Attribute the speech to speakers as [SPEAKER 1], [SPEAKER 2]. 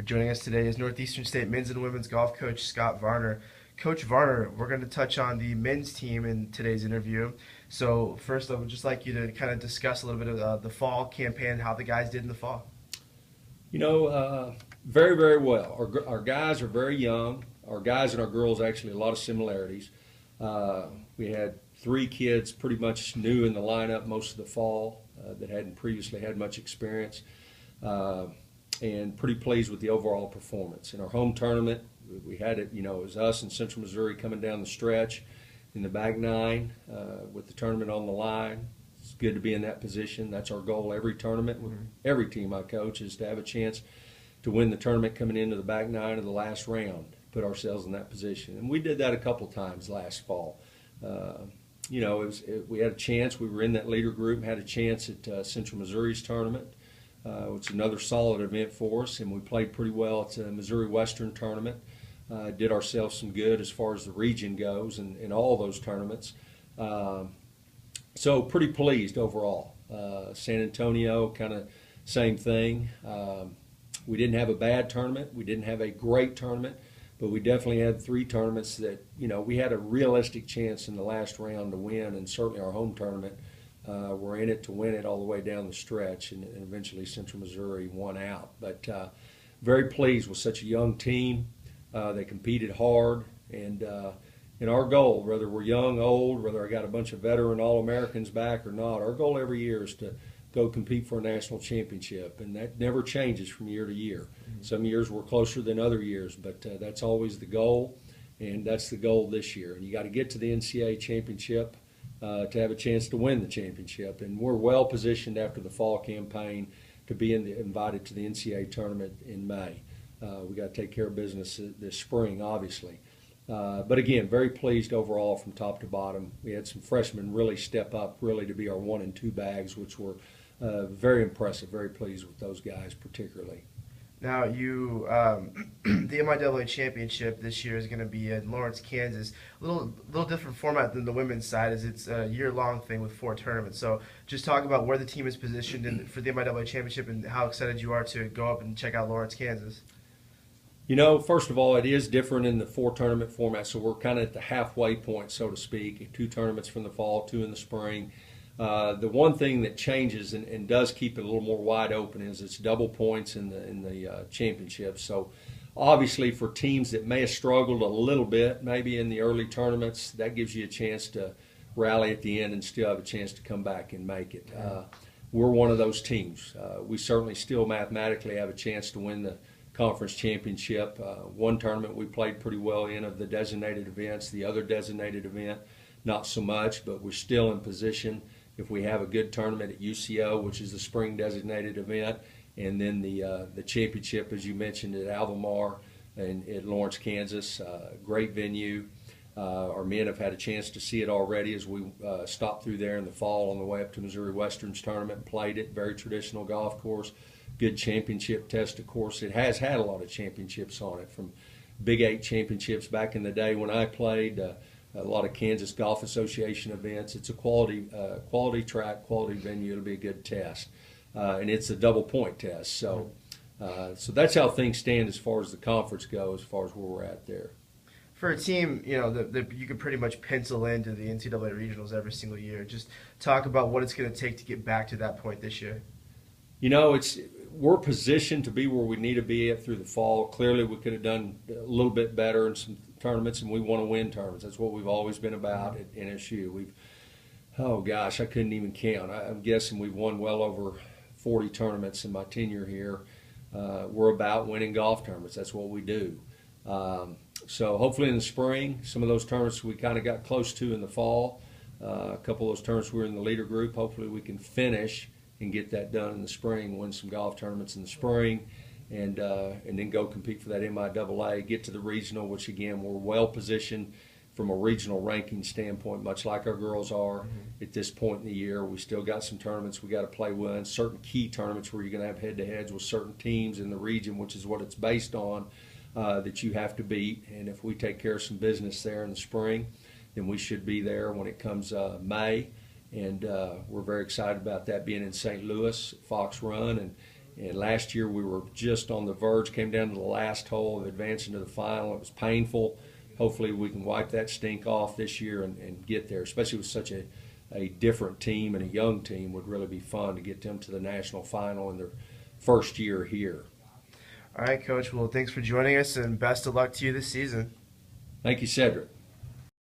[SPEAKER 1] Joining us today is Northeastern State men's and women's golf coach Scott Varner. Coach Varner, we're going to touch on the men's team in today's interview. So first, I would just like you to kind of discuss a little bit of the fall campaign, how the guys did in the fall.
[SPEAKER 2] Very, very well. Our guys are very young. Our guys and our girls actually a lot of similarities. We had 3 kids pretty much new in the lineup most of the fall that hadn't previously had much experience. And pretty pleased with the overall performance. In our home tournament, we had it, it was us and Central Missouri coming down the stretch in the back 9 with the tournament on the line. It's good to be in that position. That's our goal every tournament. With every team I coach is to have a chance to win the tournament coming into the back 9 of the last round, put ourselves in that position. And we did that a couple times last fall. We had a chance. We were in that leader group and had a chance at Central Missouri's tournament. It's another solid event for us, and we played pretty well at the Missouri Western tournament. Did ourselves some good as far as the region goes in all those tournaments. So pretty pleased overall. San Antonio, kind of same thing. We didn't have a bad tournament. We didn't have a great tournament, but we definitely had 3 tournaments that, we had a realistic chance in the last round to win, and certainly our home tournament. We're in it to win it all the way down the stretch, and eventually Central Missouri won out. But very pleased with such a young team. They competed hard, and our goal, whether we're young, old, whether I got a bunch of veteran All-Americans back or not, our goal every year is to go compete for a national championship, and that never changes from year to year. Some years we're closer than other years, but that's always the goal, and that's the goal this year. And you got to get to the NCAA championship to have a chance to win the championship. And we're well positioned after the fall campaign to be invited to the NCAA tournament in May. We got to take care of business this spring, obviously. But again, very pleased overall from top to bottom. We had some freshmen really step up, really to be our 1 and 2 bags, which were very impressive. Very pleased with those guys particularly.
[SPEAKER 1] Now, the MIAA championship this year is going to be in Lawrence, Kansas. A little different format than the women's side, as it's a year-long thing with 4 tournaments. So just talk about where the team is positioned for the MIAA championship and how excited you are to go up and check out Lawrence, Kansas.
[SPEAKER 2] First of all, it is different in the 4 tournament format, so we're kind of at the halfway point, so to speak. 2 tournaments from the fall, 2 in the spring. The one thing that changes and does keep it a little more wide open is it's double points in the championship. So obviously for teams that may have struggled a little bit, maybe in the early tournaments, that gives you a chance to rally at the end and still have a chance to come back and make it. We're one of those teams. We certainly still mathematically have a chance to win the conference championship. One tournament we played pretty well in of the designated events. The other designated event, not so much, but we're still in position if we have a good tournament at UCO, which is the spring designated event, and then the championship, as you mentioned, at Albemarle and at Lawrence, Kansas. Great venue. Our men have had a chance to see it already as we stopped through there in the fall on the way up to Missouri Western's tournament and played it. Very traditional golf course. Good championship test, of course. It has had a lot of championships on it, from Big 8 championships back in the day when I played, a lot of Kansas Golf Association events. It's a quality track, quality venue. It'll be a good test, and it's a double point test. So that's how things stand as far as the conference goes, as far as where we're at there.
[SPEAKER 1] For a team, you can pretty much pencil into the NCAA regionals every single year. Just talk about what it's going to take to get back to that point this year.
[SPEAKER 2] We're positioned to be where we need to be through the fall. Clearly, we could have done a little bit better in some tournaments, and we want to win tournaments. That's what we've always been about at NSU. I couldn't even count. I'm guessing we've won well over 40 tournaments in my tenure here. We're about winning golf tournaments. That's what we do. So hopefully in the spring, some of those tournaments we kind of got close to in the fall. A couple of those tournaments we were in the leader group. Hopefully we can finish and get that done in the spring, win some golf tournaments in the spring, and then go compete for that MIAA, get to the regional, which again, we're well positioned from a regional ranking standpoint, much like our girls are at this point in the year. We still got some tournaments we got to play with, certain key tournaments where you're going to have head-to-heads with certain teams in the region, which is what it's based on, that you have to beat. And if we take care of some business there in the spring, then we should be there when it comes May. And we're very excited about that being in St. Louis, Fox Run, And last year we were just on the verge, came down to the last hole of advancing to the final. It was painful. Hopefully we can wipe that stink off this year and get there, especially with such a different team and a young team. Would really be fun to get them to the national final in their first year here.
[SPEAKER 1] All right, Coach. Well, thanks for joining us, and best of luck to you this season.
[SPEAKER 2] Thank you, Cedric.